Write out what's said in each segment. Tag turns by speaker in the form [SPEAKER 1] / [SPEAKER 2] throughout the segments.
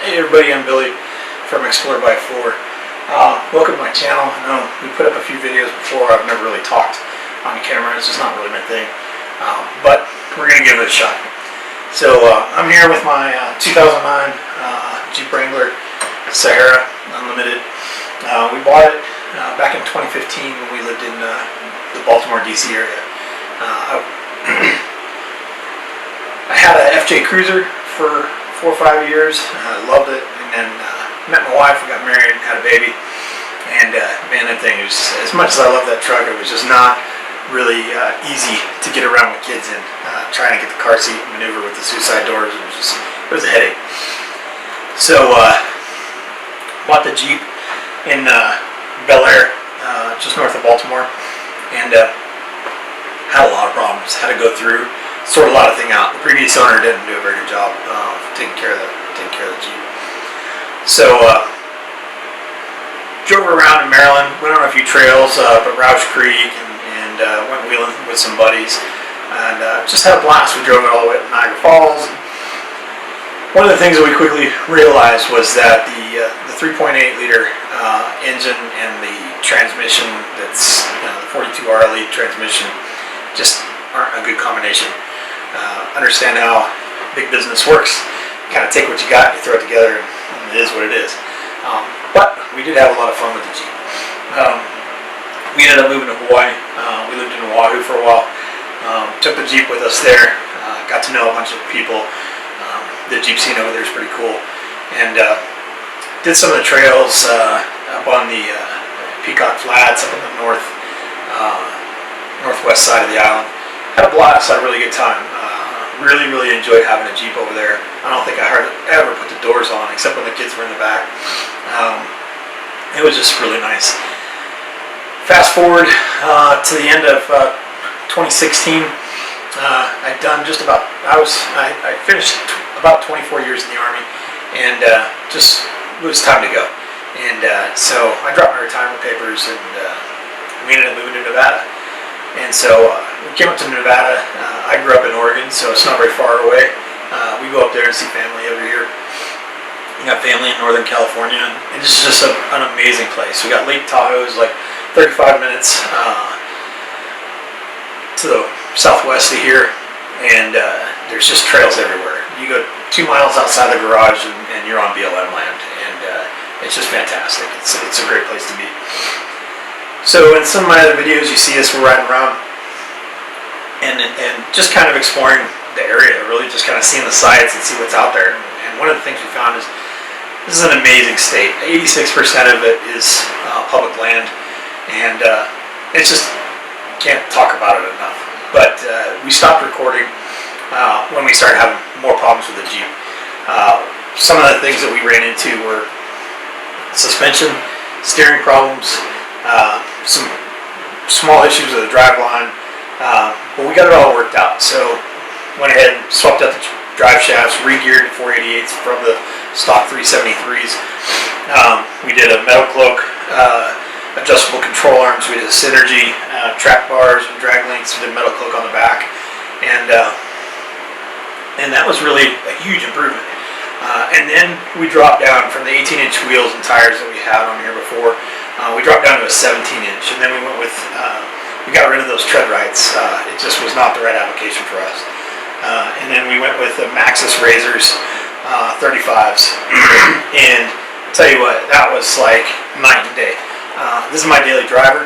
[SPEAKER 1] Hey everybody, I'm Billy from Explore by 4. Welcome to my channel. I know we put up a few videos before. I've never really talked on camera. It's just not really my thing. But we're going to give it a shot. So I'm here with my 2009 Jeep Wrangler Sahara Unlimited. We bought it back in 2015 when we lived in the Baltimore, D.C. area. I had a FJ Cruiser for 4 or 5 years. I loved it, and then met my wife. We got married and had a baby. And man, that thing was, as much as I love that truck, it was just not really easy to get around with kids in. Trying to get the car seat maneuver with the suicide doors, it was a headache. So bought the Jeep in Bel Air, just north of Baltimore, and had a lot of problems. Had to go through, sort a lot of things out. The previous owner didn't do a very good job taking care of the Jeep. So drove around in Maryland, went on a few trails, but Roush Creek, and went wheeling with some buddies, and just had a blast. We drove it all the way to Niagara Falls. One of the things that we quickly realized was that the 3.8 liter engine and the transmission, that's the 42R lead transmission, just aren't a good combination. Understand how big business works. Kind of take what you got, you throw it together, and it is what it is. But we did have a lot of fun with the Jeep. We ended up moving to Hawaii. We lived in Oahu for a while. Took the Jeep with us there. Got to know a bunch of people. The Jeep scene over there is pretty cool. And did some of the trails up on the Peacock Flats, up on the northwest side of the island. Had a blast. Had a really good time. Really enjoyed having a Jeep over there. I don't think I hardly ever put the doors on, except when the kids were in the back. It was just really nice. Fast forward to the end of 2016. I'd done just about, I finished about 24 years in the Army, and just it was time to go. And so I dropped my retirement papers, and we ended up moving to Nevada. And so we came up to Nevada. I grew up in Oregon, so it's not very far away. We go up there and see family every year. We got family in Northern California, and this is just an amazing place. We got Lake Tahoe, is like 35 minutes to the southwest of here, and there's just trails everywhere. You go 2 miles outside the garage, and you're on BLM land, and it's just fantastic. It's a great place to be. So in some of my other videos, you see us, we're riding around and just kind of exploring the area, really just kind of seeing the sights and see what's out there. And one of the things we found is this is an amazing state. 86% of it is public land, and it's just, can't talk about it enough. But we stopped recording when we started having more problems with the Jeep. Some of the things that we ran into were suspension, steering problems, some small issues with the driveline, but we got it all worked out. So went ahead and swapped out the drive shafts, re-geared 488s from the stock 373s. We did a metal cloak, adjustable control arms. We did a Synergy, track bars, and drag links. We did metal cloak on the back, and that was really a huge improvement. And then we dropped down from the 18-inch wheels and tires that we had on here before. We dropped down to a 17-inch, and then we went with, we got rid of those tread rights. It just was not the right application for us. And then we went with the Maxxis Razors 35s. And I'll tell you what, that was like night and day. This is my daily driver.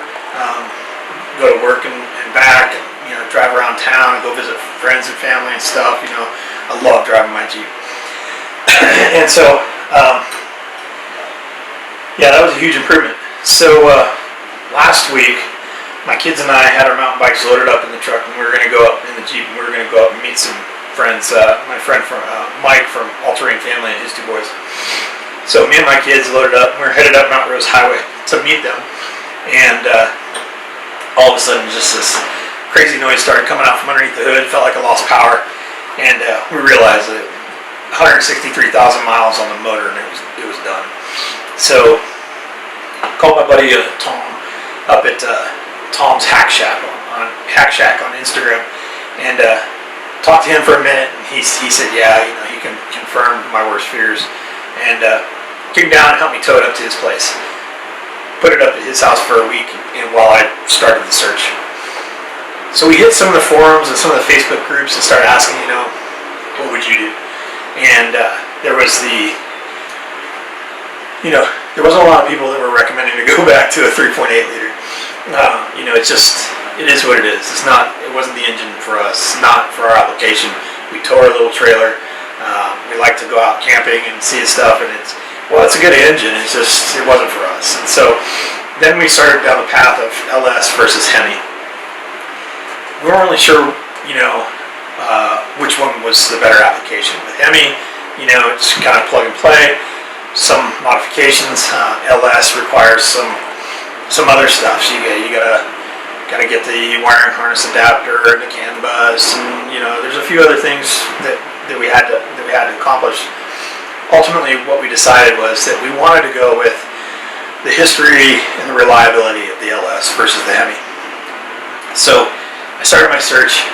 [SPEAKER 1] Go to work and back, and drive around town, go visit friends and family and stuff. I love driving my Jeep. And so, yeah, that was a huge improvement. So last week, my kids and I had our mountain bikes loaded up in the truck, and we were going to go up in the Jeep, and we were going to go up and meet some friends. My friend from Mike from All Terrain Family and his 2 boys. So me and my kids loaded up, and we were headed up Mountain Rose Highway to meet them. And all of a sudden, just this crazy noise started coming out from underneath the hood. Felt like I lost power, and we realized that 163,000 miles on the motor, and it was done. So called my buddy Tom up at Tom's Hack Shack on Instagram, and talked to him for a minute, and he said, yeah, he can confirm my worst fears. and came down and helped me tow it up to his place. Put it up at his house for a week, and while I started the search. So we hit some of the forums and some of the Facebook groups and started asking, what would you do? And there was there wasn't a lot of people that were recommending to go back to a 3.8 liter. It is what it is. It wasn't the engine for us, not for our application. We tow our little trailer. We like to go out camping and see stuff, and it's a good engine. It wasn't for us. And so then we started down the path of LS versus Hemi. We weren't really sure, which one was the better application. With Hemi, it's kind of plug and play. Some modifications. LS requires some other stuff. So you gotta get the wiring harness adapter and the CAN bus, and there's a few other things that we had to accomplish. Ultimately, what we decided was that we wanted to go with the history and the reliability of the LS versus the Hemi. So I started my search,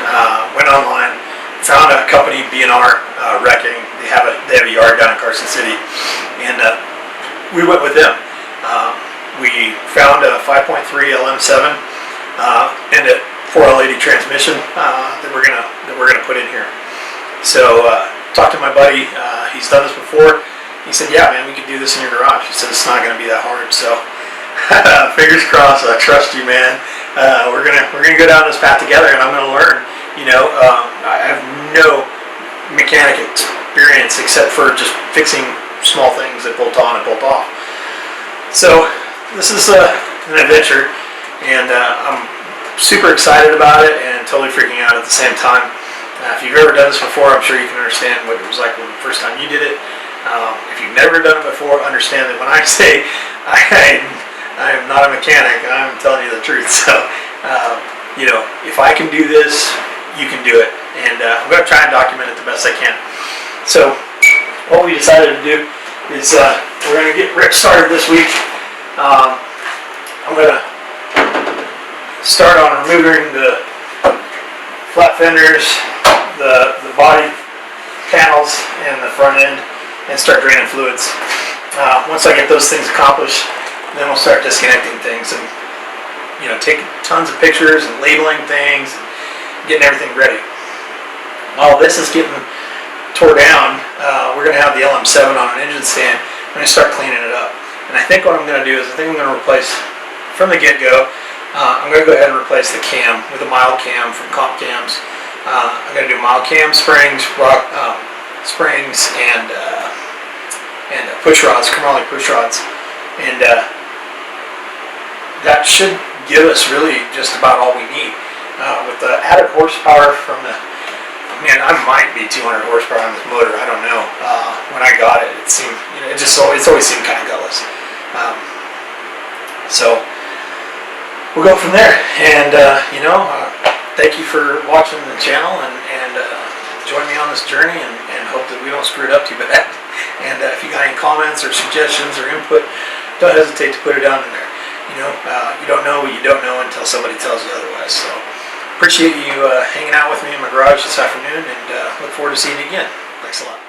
[SPEAKER 1] went online, found a company, B&R Wrecking. They have a yard down in Carson City, and we went with them. We found a 5.3 LM7 and a 4L80 transmission that we're gonna put in here. So talked to my buddy. He's done this before. He said, "Yeah, man, we could do this in your garage." He said, "It's not gonna be that hard." So fingers crossed. I trust you, man. We're gonna go down this path together, and I'm gonna learn. I have no mechanic experience except for just fixing small things that bolt on and bolt off. So this is an adventure, and I'm super excited about it and totally freaking out at the same time. If you've ever done this before, I'm sure you can understand what it was like when the first time you did it. If you've never done it before, understand that when I say I am not a mechanic, I'm telling you the truth. So, if I can do this, you can do it. And I'm going to try and document it the best I can. So, what we decided to do is we're going to get Rick started this week. I'm going to start on removing the flat fenders, the body panels, and the front end, and start draining fluids. Once I get those things accomplished, then we'll start disconnecting things and take tons of pictures and labeling things, getting everything ready. While this is getting tore down, we're going to have the LM7 on an engine stand. I'm going to start cleaning it up. And I think what I'm going to do is I'm going to replace, from the get-go, I'm going to go ahead and replace the cam with a mild cam from Comp Cams. I'm going to do mild cam springs, springs, and push rods, chromoly push rods, and that should give us really just about all we need. With the added horsepower from the, I might be 200 horsepower on this motor. I don't know. When I got it, it seemed, it's always seemed kind of gutless. So we'll go from there. And thank you for watching the channel and join me on this journey, and hope that we don't screw it up too bad. And if you got any comments or suggestions or input, don't hesitate to put it down in there. You don't know what you don't know until somebody tells you otherwise. So appreciate you hanging out with me in my garage this afternoon, and look forward to seeing you again. Thanks a lot.